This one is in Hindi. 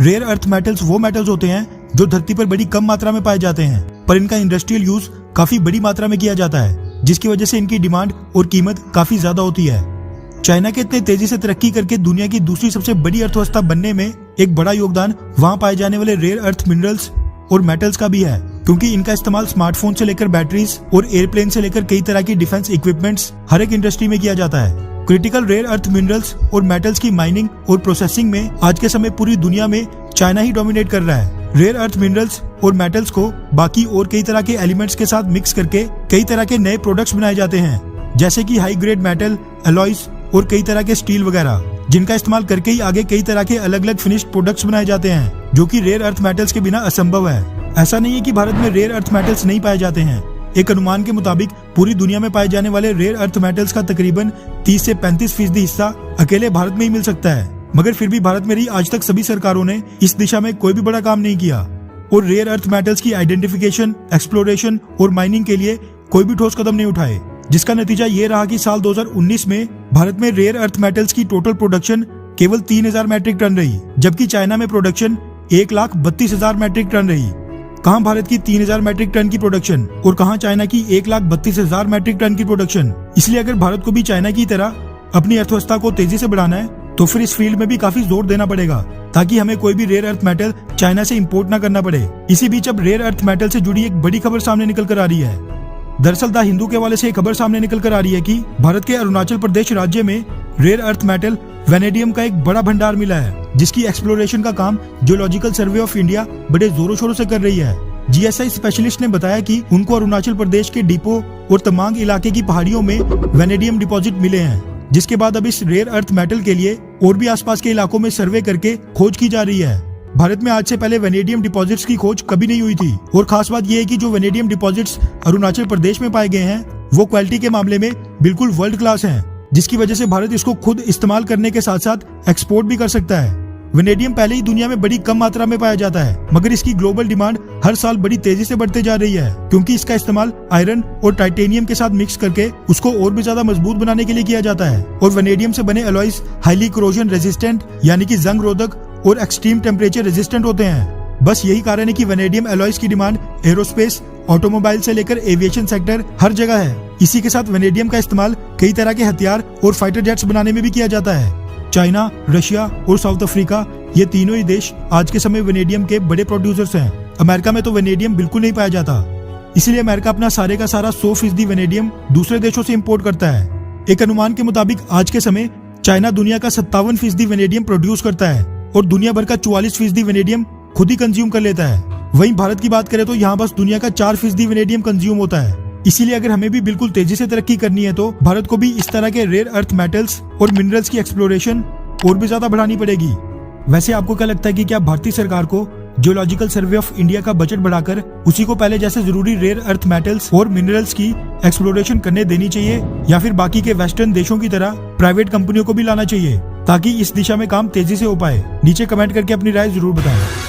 रेयर अर्थ मेटल्स वो मेटल्स होते हैं जो धरती पर बड़ी कम मात्रा में पाए जाते हैं, पर इनका इंडस्ट्रियल यूज काफी बड़ी मात्रा में किया जाता है, जिसकी वजह से इनकी डिमांड और कीमत काफी ज्यादा होती है। चाइना के इतने तेजी से तरक्की करके दुनिया की दूसरी सबसे बड़ी अर्थव्यवस्था बनने में एक बड़ा योगदान वहां पाए जाने वाले रेयर अर्थ मिनरल्स और मेटल्स का भी है, क्योंकि इनका इस्तेमाल स्मार्टफोन से लेकर बैटरीज और एयरप्लेन से लेकर कई तरह की डिफेंस इक्विपमेंट्स हर एक इंडस्ट्री में किया जाता है। क्रिटिकल रेयर अर्थ मिनरल्स और मेटल्स की माइनिंग और प्रोसेसिंग में आज के समय पूरी दुनिया में चाइना ही डोमिनेट कर रहा है। रेयर अर्थ मिनरल्स और मेटल्स को बाकी और कई तरह के एलिमेंट्स के साथ मिक्स करके कई तरह के नए प्रोडक्ट्स बनाए जाते हैं, जैसे कि हाई ग्रेड मेटल, अलॉयज और कई तरह के स्टील वगैरह, जिनका इस्तेमाल करके ही आगे कई तरह के अलग अलग फिनिश्ड प्रोडक्ट्स बनाए जाते हैं, जो कि रेयर अर्थ मेटल्स के बिना असंभव है। ऐसा नहीं है कि भारत में रेयर अर्थ मेटल्स नहीं पाए जाते हैं। एक अनुमान के मुताबिक पूरी दुनिया में पाए जाने वाले रेयर अर्थ मेटल्स का तकरीबन 30 से 35% हिस्सा अकेले भारत में ही मिल सकता है, मगर फिर भी भारत में रही आज तक सभी सरकारों ने इस दिशा में कोई भी बड़ा काम नहीं किया और रेयर अर्थ मेटल्स की आइडेंटिफिकेशन, एक्सप्लोरेशन और माइनिंग के लिए कोई भी ठोस कदम नहीं उठाए, जिसका नतीजा ये रहा कि साल 2019 में भारत में रेयर अर्थ मेटल्स की टोटल प्रोडक्शन केवल 3000 मैट्रिक टन रही, जबकि चाइना में प्रोडक्शन 1,32,000 मैट्रिक टन रही। कहां भारत की 3000 मैट्रिक टन की प्रोडक्शन और कहां चाइना की 1,32,000 मैट्रिक टन की प्रोडक्शन। इसलिए अगर भारत को भी चाइना की तरह अपनी अर्थव्यवस्था को तेजी से बढ़ाना है तो फिर इस फील्ड में भी काफी जोर देना पड़ेगा, ताकि हमें कोई भी रेयर अर्थ मेटल चाइना से इंपोर्ट ना करना पड़े। इसी बीच अब रेयर अर्थ मेटल से जुड़ी एक बड़ी खबर सामने निकल कर आ रही है। दरअसल द हिंदू के हवाले से एक खबर सामने निकल कर आ रही है कि भारत के अरुणाचल प्रदेश राज्य में रेयर अर्थ मेटल वेनेडियम का एक बड़ा भंडार मिला है, जिसकी एक्सप्लोरेशन का काम जियोलॉजिकल सर्वे ऑफ इंडिया बड़े जोरों शोरों से कर रही है। जीएसआई स्पेशलिस्ट ने बताया कि उनको अरुणाचल प्रदेश के डिपो और तमांग इलाके की पहाड़ियों में वेनेडियम डिपॉजिट मिले हैं, जिसके बाद अब इस रेयर अर्थ मेटल के लिए और भी आसपास के इलाकों में सर्वे करके खोज की जा रही है। भारत में आज से पहले वेनेडियम डिपॉजिट्स की खोज कभी नहीं हुई थी और खास बात यह है कि जो वेनेडियम डिपॉजिट्स अरुणाचल प्रदेश में पाए गए हैं वो क्वालिटी के मामले में बिल्कुल वर्ल्ड क्लास हैं, जिसकी वजह से भारत इसको खुद इस्तेमाल करने के साथ साथ एक्सपोर्ट भी कर सकता है। वेनेडियम पहले ही दुनिया में बड़ी कम मात्रा में पाया जाता है, मगर इसकी ग्लोबल डिमांड हर साल बड़ी तेजी से बढ़ते जा रही है, क्योंकि इसका इस्तेमाल आयरन और टाइटेनियम के साथ मिक्स करके उसको और भी ज्यादा मजबूत बनाने के लिए किया जाता है। और वेनेडियम से बने अलॉयज हाईली कोरोजन रेजिस्टेंट यानी कि जंग रोधक और एक्सट्रीम टेम्परेचर रेजिस्टेंट होते हैं। बस यही कारण है कि वेनेडियम अलॉयज की डिमांड एरोस्पेस, ऑटोमोबाइल से लेकर एविएशन सेक्टर हर जगह है। इसी के साथ वेनेडियम का इस्तेमाल कई तरह के हथियार और फाइटर जेट्स बनाने में भी किया जाता है। चाइना, रशिया और साउथ अफ्रीका, ये तीनों ही देश आज के समय वेनेडियम के बड़े प्रोड्यूसर्स हैं। अमेरिका में तो वेनेडियम बिल्कुल नहीं पाया जाता, इसलिए अमेरिका अपना सारे का सारा 100% वेनेडियम दूसरे देशों से इंपोर्ट करता है। एक अनुमान के मुताबिक आज के समय चाइना दुनिया का 57% वेनेडियम प्रोड्यूस करता है और दुनिया भर का 44% वेनेडियम खुद ही कंज्यूम कर लेता है। वहीं भारत की बात करें तो यहाँ बस दुनिया का 4% वेनेडियम कंज्यूम होता है। इसीलिए अगर हमें भी बिल्कुल तेजी से तरक्की करनी है तो भारत को भी इस तरह के रेयर अर्थ मेटल्स और मिनरल्स की एक्सप्लोरेशन और भी ज्यादा बढ़ानी पड़ेगी। वैसे आपको क्या लगता है कि क्या भारतीय सरकार को जियोलॉजिकल सर्वे ऑफ इंडिया का बजट बढ़ाकर उसी को पहले जैसे जरूरी रेयर अर्थ मेटल्स और मिनरल्स की एक्सप्लोरेशन करने देनी चाहिए, या फिर बाकी के वेस्टर्न देशों की तरह प्राइवेट कंपनियों को भी लाना चाहिए, ताकि इस दिशा में काम तेजी से हो पाए? नीचे कमेंट करके अपनी राय जरूर बताएं।